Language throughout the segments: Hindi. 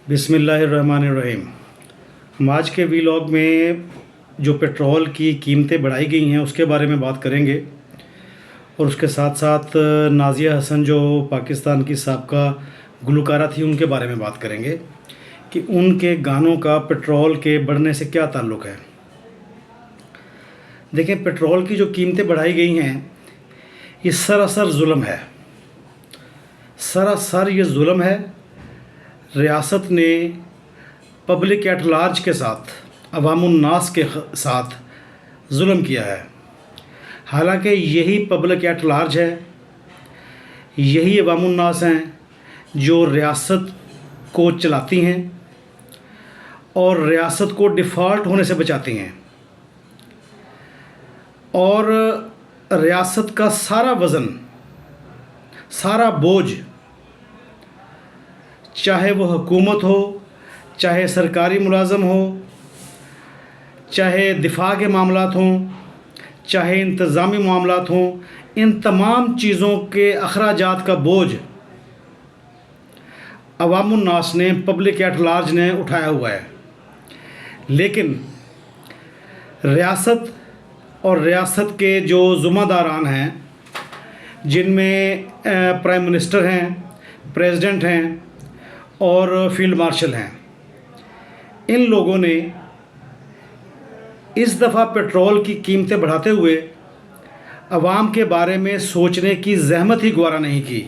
बिस्मिल्लाहिर्रहमानिर्रहीम। हम आज के वीलॉग में जो पेट्रोल की कीमतें बढ़ाई गई हैं उसके बारे में बात करेंगे और उसके साथ साथ नाज़िया हसन जो पाकिस्तान की साबका गुलकारा थी उनके बारे में बात करेंगे कि उनके गानों का पेट्रोल के बढ़ने से क्या ताल्लुक़ है। देखें, पेट्रोल की जो कीमतें बढ़ाई गई हैं ये सरासर जुल्म है, सरासर ये जुल्म है। रियासत ने पब्लिक एट लार्ज के साथ, अवामुन्नास के साथ जुल्म किया है। हालांकि यही पब्लिक एट लार्ज है, यही अवामुन्नास हैं जो रियासत को चलाती हैं और रियासत को डिफ़ॉल्ट होने से बचाती हैं और रियासत का सारा वज़न, सारा बोझ, चाहे वो हुकूमत हो, चाहे सरकारी मुलाज़म हो, चाहे दिफा के मामलात हों, चाहे इंतज़ामी मामलात हों, इन तमाम चीज़ों के अखराजात का बोझ अवामुन्नास ने, पब्लिक एट लार्ज ने उठाया हुआ है। लेकिन रियासत और रियासत के जो ज़िम्मेदारान हैं, जिनमें प्राइम मिनिस्टर हैं, प्रेसिडेंट हैं और फील्ड मार्शल हैं, इन लोगों ने इस दफ़ा पेट्रोल की कीमतें बढ़ाते हुए अवाम के बारे में सोचने की ज़हमत ही गवारा नहीं की।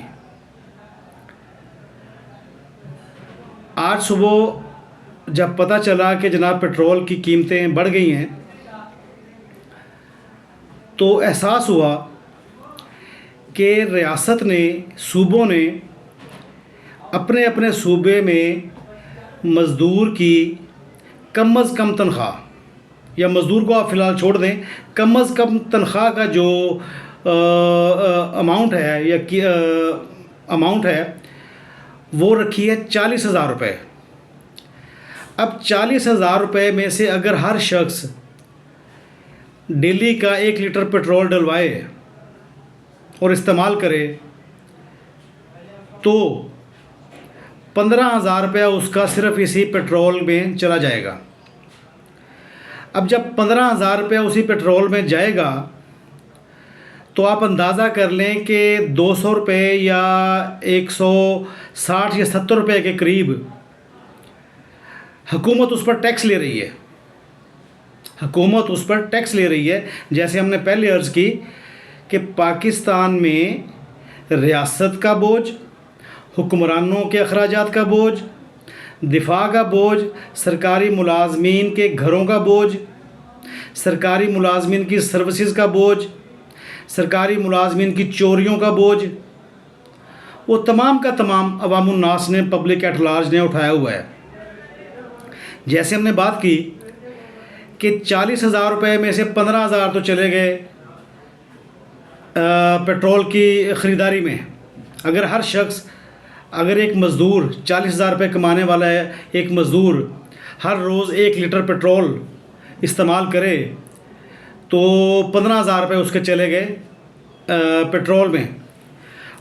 आज सुबह जब पता चला कि जनाब पेट्रोल की कीमतें बढ़ गई हैं तो एहसास हुआ कि रियासत ने, सूबों ने अपने अपने सूबे में मज़दूर की कम अज़ कम तनख्वाह, या मज़दूर को आप फ़िलहाल छोड़ दें, कम अज़ कम तनख्वाह का जो अमाउंट है या कि अमाउंट है वो रखी है 40,000 रुपये। अब 40,000 रुपये में से अगर हर शख्स डेली का 1 लीटर पेट्रोल डलवाए और इस्तेमाल करे तो 15,000 रुपया उसका सिर्फ़ इसी पेट्रोल में चला जाएगा। अब जब 15,000 रुपया उसी पेट्रोल में जाएगा तो आप अंदाज़ा कर लें कि 200 रुपये या 160 या 70 रुपये के करीब हुकूमत उस पर टैक्स ले रही है। हुकूमत उस पर टैक्स ले रही है। जैसे हमने पहले अर्ज़ की कि पाकिस्तान में रियासत का बोझ, हुक्मरानों के अखराजात का बोझ, दिफा का बोझ, सरकारी मुलाजमीन के घरों का बोझ, सरकारी मुलाजमीन की सर्विसेज का बोझ, सरकारी मुलाजमीन की चोरियों का बोझ, वो तमाम का तमाम अवामुन्नास ने, पब्लिक एट लार्ज ने उठाया हुआ है। जैसे हमने बात की कि 40,000 रुपये में से 15,000 तो चले गए पेट्रोल की ख़रीदारी में। अगर हर शख्स, अगर एक मज़दूर 40,000 रुपये कमाने वाला है, एक मज़दूर हर रोज़ 1 लीटर पेट्रोल इस्तेमाल करे तो 15,000 रुपये उसके चले गए पेट्रोल में।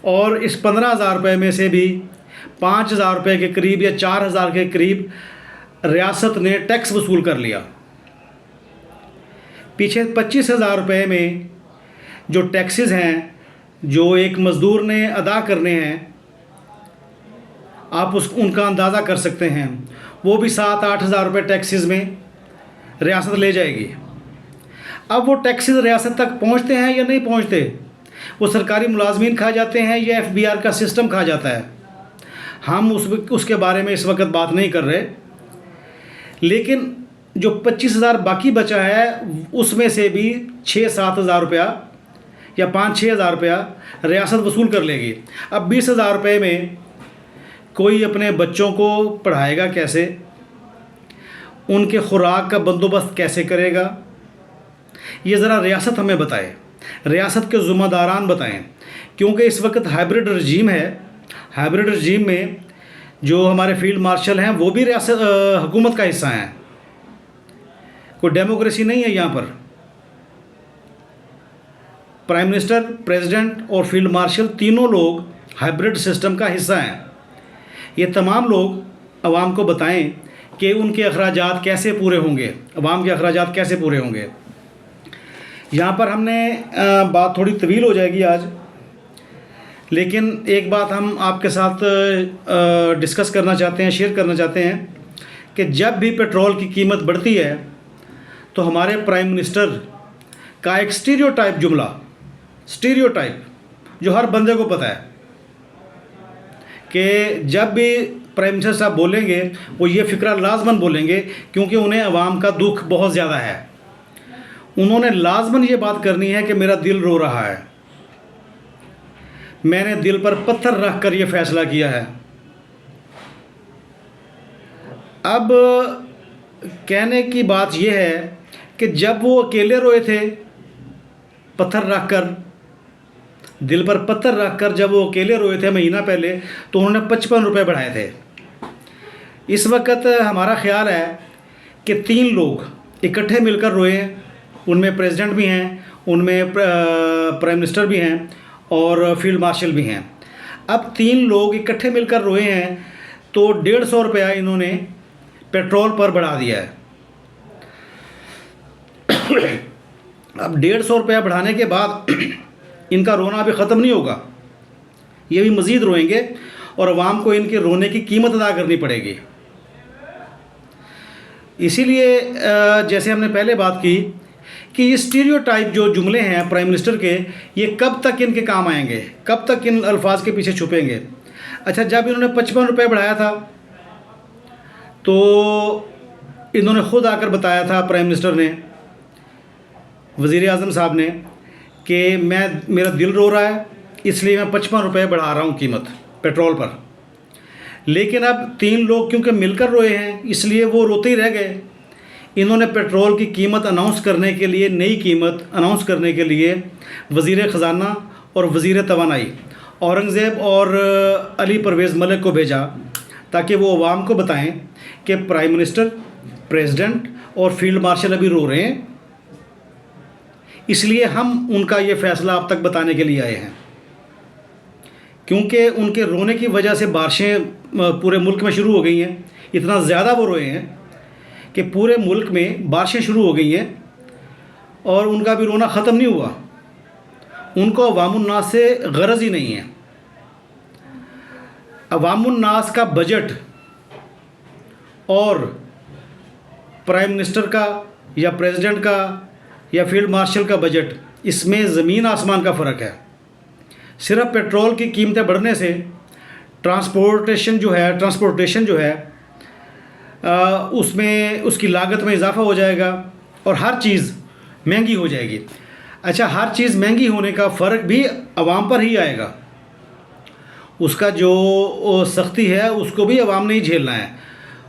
और इस 15,000 रुपये में से भी 5,000 रुपये के करीब या 4,000 के करीब रियासत ने टैक्स वसूल कर लिया। पीछे 25,000 रुपये में जो टैक्सेस हैं जो एक मज़दूर ने अदा करने हैं, आप उनका अंदाज़ा कर सकते हैं, वो भी 7-8 हज़ार रुपये टैक्सेस में रियासत ले जाएगी। अब वो टैक्सेस रियासत तक पहुंचते हैं या नहीं पहुंचते, वो सरकारी मुलाजमीन खा जाते हैं या FBR का सिस्टम खा जाता है, हम उसके बारे में इस वक्त बात नहीं कर रहे। लेकिन जो 25,000 बाकी बचा है उसमें से भी 6-7 हज़ार रुपया या 5-6 हज़ार रुपया रियासत वसूल कर लेगी। अब 20,000 रुपये में कोई अपने बच्चों को पढ़ाएगा कैसे, उनके खुराक का बंदोबस्त कैसे करेगा, ये ज़रा रियासत हमें बताए, रियासत के ज़िम्मेदारान बताएं। क्योंकि इस वक्त हाइब्रिड रजीम है। हाइब्रिड रजीम में जो हमारे फील्ड मार्शल हैं वो भी रियासत हुकूमत का हिस्सा हैं। कोई डेमोक्रेसी नहीं है यहाँ पर। प्राइम मिनिस्टर, प्रेसिडेंट और फील्ड मार्शल तीनों लोग हाइब्रिड सिस्टम का हिस्सा हैं। ये तमाम लोग आवाम को बताएं कि उनके अखराजात कैसे पूरे होंगे, आवाम के अखराजात कैसे पूरे होंगे। यहाँ पर हमने बात थोड़ी तवील हो जाएगी आज, लेकिन एक बात हम आपके साथ डिस्कस करना चाहते हैं, शेयर करना चाहते हैं कि जब भी पेट्रोल की कीमत बढ़ती है तो हमारे प्राइम मिनिस्टर का एक स्टीरियोटाइप जुमला, स्टीरियोटाइप जो हर बंदे को पता है कि जब भी प्राइम मिनिस्टर साहब बोलेंगे वो ये फ़िक्रा लाजमन बोलेंगे, क्योंकि उन्हें आवाम का दुख बहुत ज़्यादा है। उन्होंने लाजमन ये बात करनी है कि मेरा दिल रो रहा है, मैंने दिल पर पत्थर रख कर ये फ़ैसला किया है। अब कहने की बात यह है कि जब वो अकेले रोए थे, पत्थर रख कर, दिल पर पत्थर रख कर जब वो अकेले रोए थे महीना पहले, तो उन्होंने 55 रुपये बढ़ाए थे। इस वक्त हमारा ख्याल है कि 3 लोग इकट्ठे मिलकर रोए, उनमें प्रेसिडेंट भी हैं, उनमें प्राइम मिनिस्टर भी हैं और फील्ड मार्शल भी हैं। अब 3 लोग इकट्ठे मिलकर रोए हैं तो 150 रुपया इन्होंने पेट्रोल पर बढ़ा दिया है। अब 150 रुपया बढ़ाने के बाद इनका रोना अभी ख़त्म नहीं होगा, ये भी मज़ीद रोएंगे और आवाम को इनके रोने की कीमत अदा करनी पड़ेगी। इसीलिए जैसे हमने पहले बात की कि ये स्टीरियोटाइप जो जुमले हैं प्राइम मिनिस्टर के, ये कब तक इनके काम आएंगे, कब तक इन अल्फाज के पीछे छुपेंगे। अच्छा, जब इन्होंने 55 रुपये बढ़ाया था तो इन्होंने ख़ुद आकर बताया था, प्राइम मिनिस्टर ने, वज़ीर आज़म साहब ने, कि मेरा दिल रो रहा है इसलिए मैं 55 रुपये बढ़ा रहा हूँ कीमत पेट्रोल पर। लेकिन अब 3 लोग क्योंकि मिलकर रोए हैं इसलिए वो रोते ही रह गए। इन्होंने पेट्रोल की कीमत अनाउंस करने के लिए, नई कीमत अनाउंस करने के लिए वज़ीर ख़जाना और वज़ीर तवानाई औरंगज़ेब और अली परवेज़ मलिक को भेजा ताकि वो अवाम को बताएं कि प्राइम मिनिस्टर, प्रेसिडेंट और फील्ड मार्शल अभी रो रहे हैं, इसलिए हम उनका ये फ़ैसला आप तक बताने के लिए आए हैं। क्योंकि उनके रोने की वजह से बारिशें पूरे मुल्क में शुरू हो गई हैं, इतना ज़्यादा वो रोए हैं कि पूरे मुल्क में बारिशें शुरू हो गई हैं और उनका भी रोना ख़त्म नहीं हुआ। उनको अवामुन्नास से गरज ही नहीं है। अवामुन्नास का बजट और प्राइम मिनिस्टर का या प्रेसिडेंट का या फील्ड मार्शल का बजट, इसमें ज़मीन आसमान का फ़र्क है। सिर्फ पेट्रोल की कीमतें बढ़ने से ट्रांसपोर्टेशन जो है उसमें, उसकी लागत में इजाफ़ा हो जाएगा और हर चीज़ महंगी हो जाएगी। अच्छा, हर चीज़ महंगी होने का फ़र्क भी आवाम पर ही आएगा। उसका जो सख्ती है उसको भी आवाम ने ही झेलना है।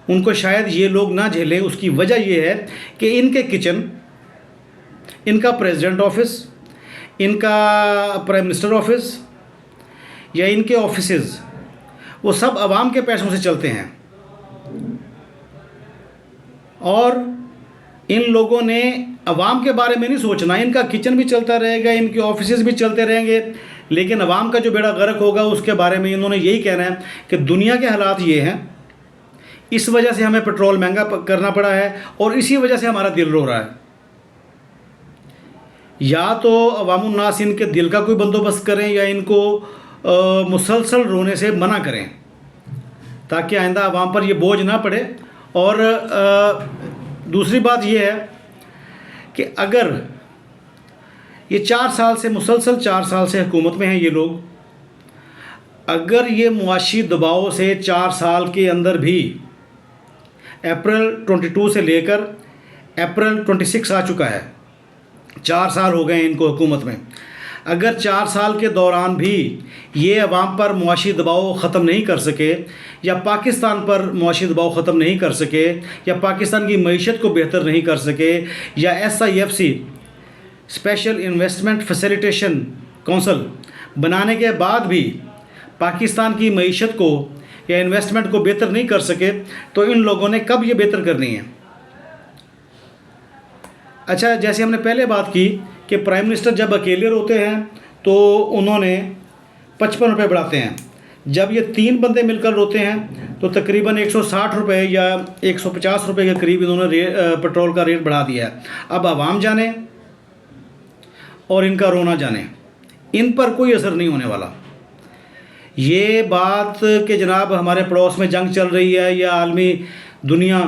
उनको शायद ये लोग ना झेलें, उसकी वजह ये है कि इनके किचन, इनका प्रेसिडेंट ऑफिस, इनका प्राइम मिनिस्टर ऑफिस या इनके ऑफिसेज़, वो सब आवाम के पैसों से चलते हैं। और इन लोगों ने आवाम के बारे में नहीं सोचना। इनका किचन भी चलता रहेगा, इनके ऑफिसेज़ भी चलते रहेंगे, लेकिन आवाम का जो बेड़ा गर्क होगा उसके बारे में इन्होंने यही कहना है कि दुनिया के हालात ये हैं, इस वजह से हमें पेट्रोल महंगा करना पड़ा है और इसी वजह से हमारा दिल रो रहा है। या तो अवामुन्नास इनके दिल का कोई बंदोबस्त करें या इनको मुसलसल रोने से मना करें ताकि आइंदा आवाम पर ये बोझ ना पड़े। और दूसरी बात ये है कि अगर ये 4 साल से, मुसलसल 4 साल से हुकूमत में हैं ये लोग, अगर ये मुआशी दबाव से 4 साल के अंदर भी, अप्रैल 22 से लेकर अप्रैल 26 आ चुका है, 4 साल हो गए इनको हुकूमत में, अगर 4 साल के दौरान भी ये अवाम पर मुआशी दबाव ख़त्म नहीं कर सके या पाकिस्तान पर मुआशी दबाव ख़त्म नहीं कर सके या पाकिस्तान की मईशत को बेहतर नहीं कर सके या SIFC special investment facilitation council बनाने के बाद भी पाकिस्तान की मईशत को या इन्वेस्टमेंट को बेहतर नहीं कर सके, तो इन लोगों ने कब ये बेहतर करनी है। अच्छा, जैसे हमने पहले बात की कि प्राइम मिनिस्टर जब अकेले रोते हैं तो उन्होंने 55 रुपये बढ़ाते हैं, जब ये 3 बंदे मिलकर रोते हैं तो तकरीबन 160 रुपये या 150 रुपये के करीब इन्होंने पेट्रोल का रेट बढ़ा दिया है। अब आवाम जाने और इनका रोना जाने, इन पर कोई असर नहीं होने वाला। ये बात कि जनाब हमारे पड़ोस में जंग चल रही है या आलमी दुनिया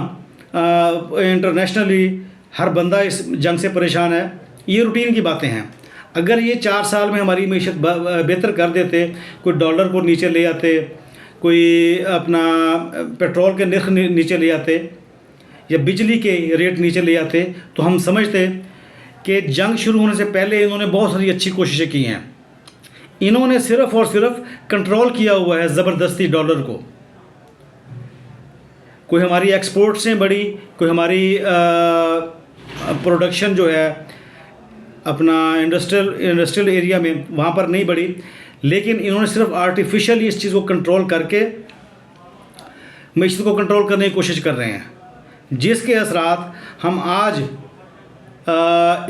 इंटरनेशनली हर बंदा इस जंग से परेशान है, ये रूटीन की बातें हैं। अगर ये 4 साल में हमारी मीशत बेहतर कर देते, कोई डॉलर को नीचे ले आते, कोई अपना पेट्रोल के नर्ख नीचे ले आते या बिजली के रेट नीचे ले आते, तो हम समझते कि जंग शुरू होने से पहले इन्होंने बहुत सारी अच्छी कोशिशें की हैं। इन्होंने सिर्फ़ और सिर्फ कंट्रोल किया हुआ है ज़बरदस्ती डॉलर को। कोई हमारी एक्सपोर्ट से बढ़ी, कोई हमारी प्रोडक्शन जो है अपना इंडस्ट्रियल एरिया में वहाँ पर नहीं बढ़ी, लेकिन इन्होंने सिर्फ आर्टिफिशियली इस चीज़ को कंट्रोल करके मीशत को कंट्रोल करने की कोशिश कर रहे हैं, जिसके असरात हम आज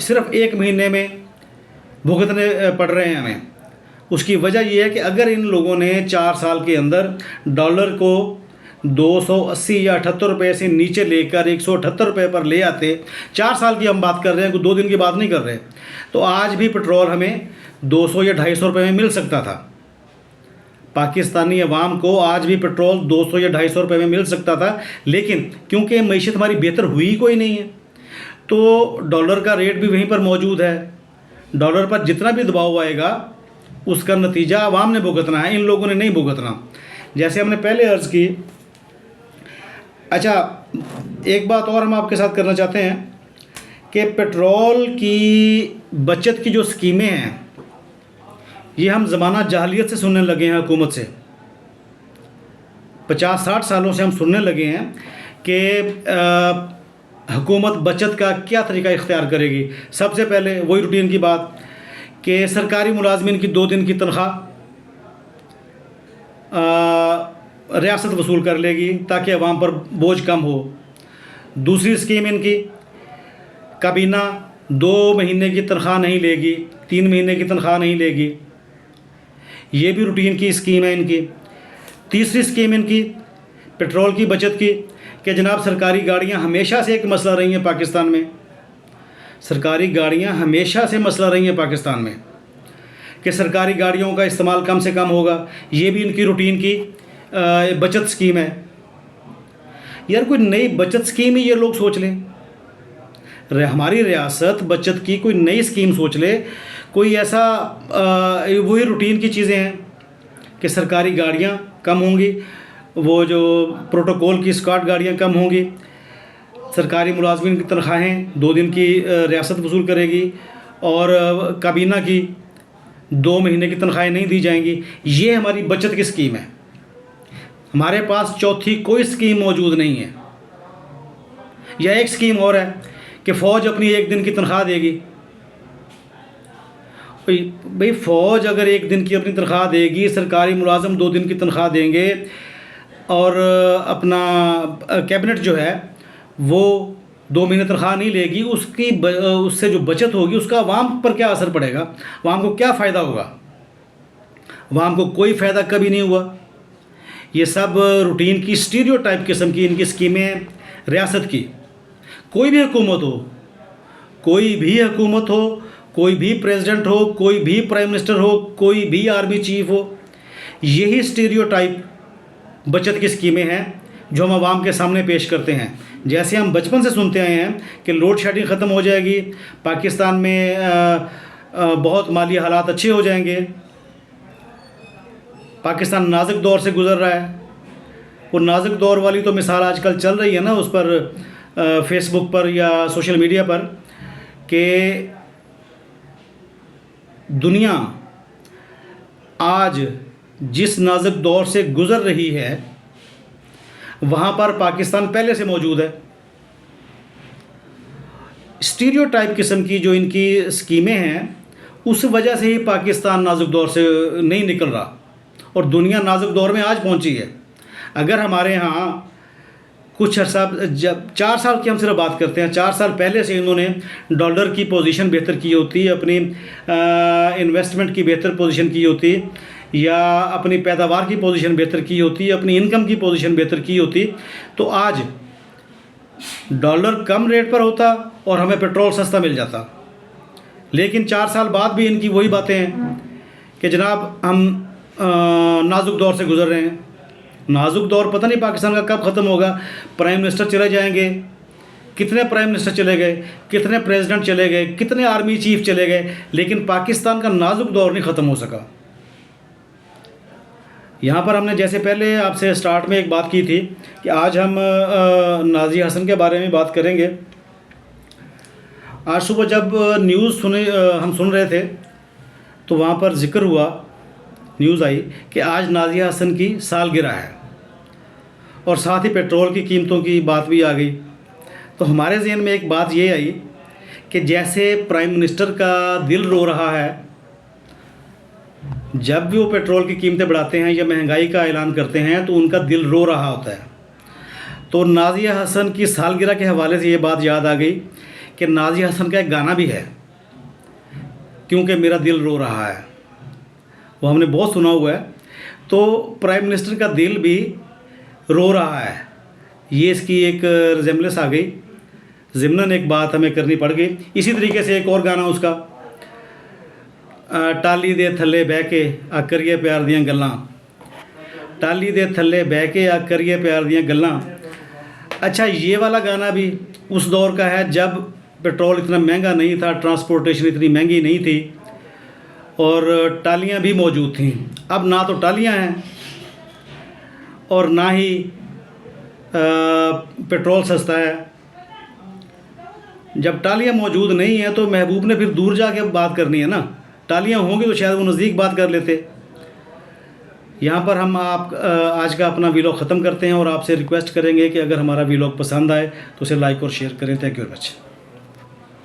सिर्फ 1 महीने में भुगतने पड़ रहे हैं हमें। उसकी वजह यह है कि अगर इन लोगों ने 4 साल के अंदर डॉलर को 280 या 78 रुपये से नीचे लेकर 178 रुपये पर ले आते, 4 साल की हम बात कर रहे हैं, कोई 2 दिन की बात नहीं कर रहे, तो आज भी पेट्रोल हमें 200 या 250 रुपये में मिल सकता था। पाकिस्तानी अवाम को आज भी पेट्रोल 200 या 250 रुपये में मिल सकता था, लेकिन क्योंकि मीशत हमारी बेहतर हुई कोई नहीं है, तो डॉलर का रेट भी वहीं पर मौजूद है। डॉलर पर जितना भी दबाव आएगा उसका नतीजा अवाम ने भुगतना है, इन लोगों ने नहीं भुगतना। जैसे हमने पहले अर्ज़ की। अच्छा, एक बात और हम आपके साथ करना चाहते हैं कि पेट्रोल की बचत की जो स्कीमें हैं, ये हम ज़माना जहालियत से सुनने लगे हैं, हुकूमत से 50-60 सालों से हम सुनने लगे हैं कि हुकूमत बचत का क्या तरीका इख्तियार करेगी। सबसे पहले वही रूटीन की बात कि सरकारी मुलाजमीन की 2 दिन की तनख्वाह रियासत वसूल कर लेगी ताकि अवाम पर बोझ कम हो। दूसरी स्कीम इनकी, काबीना 2 महीने की तनख्वाह नहीं लेगी, 3 महीने की तनख्वाह नहीं लेगी, ये भी रूटीन की स्कीम है इनकी। तीसरी स्कीम इनकी पेट्रोल की बचत की कि जनाब सरकारी गाड़ियाँ हमेशा से एक मसला रही हैं पाकिस्तान में, सरकारी गाड़ियाँ हमेशा से मसला रही हैं पाकिस्तान में कि सरकारी गाड़ियों का इस्तेमाल कम से कम होगा। ये भी इनकी रूटीन की बचत स्कीम है। यार कोई नई बचत स्कीम ही ये लोग सोच लें, हमारी रियासत बचत की कोई नई स्कीम सोच ले, कोई ऐसा वही रूटीन की चीज़ें हैं कि सरकारी गाड़ियाँ कम होंगी, वो जो प्रोटोकॉल की स्क्वाड गाड़ियाँ कम होंगी, सरकारी मुलाजमीन की तनख्वाहें 2 दिन की रियासत वसूल करेगी और काबीना की 2 महीने की तनख्वाहें नहीं दी जाएंगी। ये हमारी बचत की स्कीम है। हमारे पास चौथी कोई स्कीम मौजूद नहीं है। या एक स्कीम और है कि फ़ौज अपनी 1 दिन की तनख्वाह देगी। भाई फ़ौज अगर 1 दिन की अपनी तनख्वाह देगी, सरकारी मुलाजम 2 दिन की तनख्वाह देंगे और अपना कैबिनेट जो है वो 2 महीने तनख्वाह नहीं लेगी, उससे जो बचत होगी उसका अवाम पर क्या असर पड़ेगा, अवाम को क्या फ़ायदा होगा? अवाम को कोई फ़ायदा कभी नहीं हुआ। ये सब रूटीन की स्टीरियोटाइप किस्म की इनकी स्कीमें रियासत की। कोई भी हुकूमत हो, कोई भी हुकूमत हो, कोई भी प्रेसिडेंट हो, कोई भी प्राइम मिनिस्टर हो, कोई भी आर्मी चीफ हो, यही स्टीरियोटाइप बचत की स्कीमें हैं जो हम आवाम के सामने पेश करते हैं। जैसे हम बचपन से सुनते आए हैं कि लोड शेडिंग ख़त्म हो जाएगी, पाकिस्तान में बहुत माली हालात अच्छे हो जाएंगे, पाकिस्तान नाजुक दौर से गुज़र रहा है। वो नाजुक दौर वाली तो मिसाल आजकल चल रही है ना उस पर फेसबुक पर या सोशल मीडिया पर कि दुनिया आज जिस नाजुक दौर से गुज़र रही है वहाँ पर पाकिस्तान पहले से मौजूद है। स्टीरियोटाइप किस्म की जो इनकी स्कीमें हैं उस वजह से ही पाकिस्तान नाजुक दौर से नहीं निकल रहा और दुनिया नाजुक दौर में आज पहुंची है। अगर हमारे यहाँ कुछ अर्सा, जब 4 साल की हम सिर्फ बात करते हैं, 4 साल पहले से इन्होंने डॉलर की पोजीशन बेहतर की होती, अपनी इन्वेस्टमेंट की बेहतर पोजीशन की होती, या अपनी पैदावार की पोजीशन बेहतर की होती, अपनी इनकम की पोजीशन बेहतर की होती, तो आज डॉलर कम रेट पर होता और हमें पेट्रोल सस्ता मिल जाता। लेकिन 4 साल बाद भी इनकी वही बातें हैं कि जनाब हम नाजुक दौर से गुज़र रहे हैं। नाजुक दौर पता नहीं पाकिस्तान का कब ख़त्म होगा। प्राइम मिनिस्टर चले जाएंगे, कितने प्राइम मिनिस्टर चले गए, कितने प्रेसिडेंट चले गए, कितने आर्मी चीफ चले गए, लेकिन पाकिस्तान का नाजुक दौर नहीं ख़त्म हो सका। यहाँ पर हमने जैसे पहले आपसे स्टार्ट में एक बात की थी कि आज हम नाज़िया हसन के बारे में बात करेंगे। आज सुबह जब न्यूज़ हम सुन रहे थे तो वहाँ पर ज़िक्र हुआ, न्यूज़ आई कि आज नाज़िया हसन की सालगिरह है और साथ ही पेट्रोल की कीमतों की बात भी आ गई। तो हमारे ज़हन में एक बात ये आई कि जैसे प्राइम मिनिस्टर का दिल रो रहा है जब भी वो पेट्रोल की कीमतें बढ़ाते हैं या महंगाई का ऐलान करते हैं, तो उनका दिल रो रहा होता है। तो नाज़िया हसन की सालगिरह के हवाले से ये बात याद आ गई कि नाज़िया हसन का एक गाना भी है, क्योंकि मेरा दिल रो रहा है, वो हमने बहुत सुना हुआ है। तो प्राइम मिनिस्टर का दिल भी रो रहा है, ये इसकी एक रिजेम्बलेंस आ गई, ज़िम्नन एक बात हमें करनी पड़ गई। इसी तरीके से एक और गाना उसका, टाली दे थल्ले बह के आ करिए प्यार दियां गल्लां, टाली दे थल्ले बह के आ करिए प्यार दियां गल्लां। अच्छा, ये वाला गाना भी उस दौर का है जब पेट्रोल इतना महंगा नहीं था, ट्रांसपोर्टेशन इतनी महंगी नहीं थी और टालियाँ भी मौजूद थीं। अब ना तो टालियाँ हैं और ना ही पेट्रोल सस्ता है। जब टालियाँ मौजूद नहीं हैं तो महबूब ने फिर दूर जाके बात करनी है ना। टालियाँ होंगी तो शायद वो नज़दीक बात कर लेते। यहाँ पर हम आज का अपना वीलॉग ख़त्म करते हैं और आपसे रिक्वेस्ट करेंगे कि अगर हमारा वीलॉग पसंद आए तो उसे लाइक और शेयर करें। Thank you very much.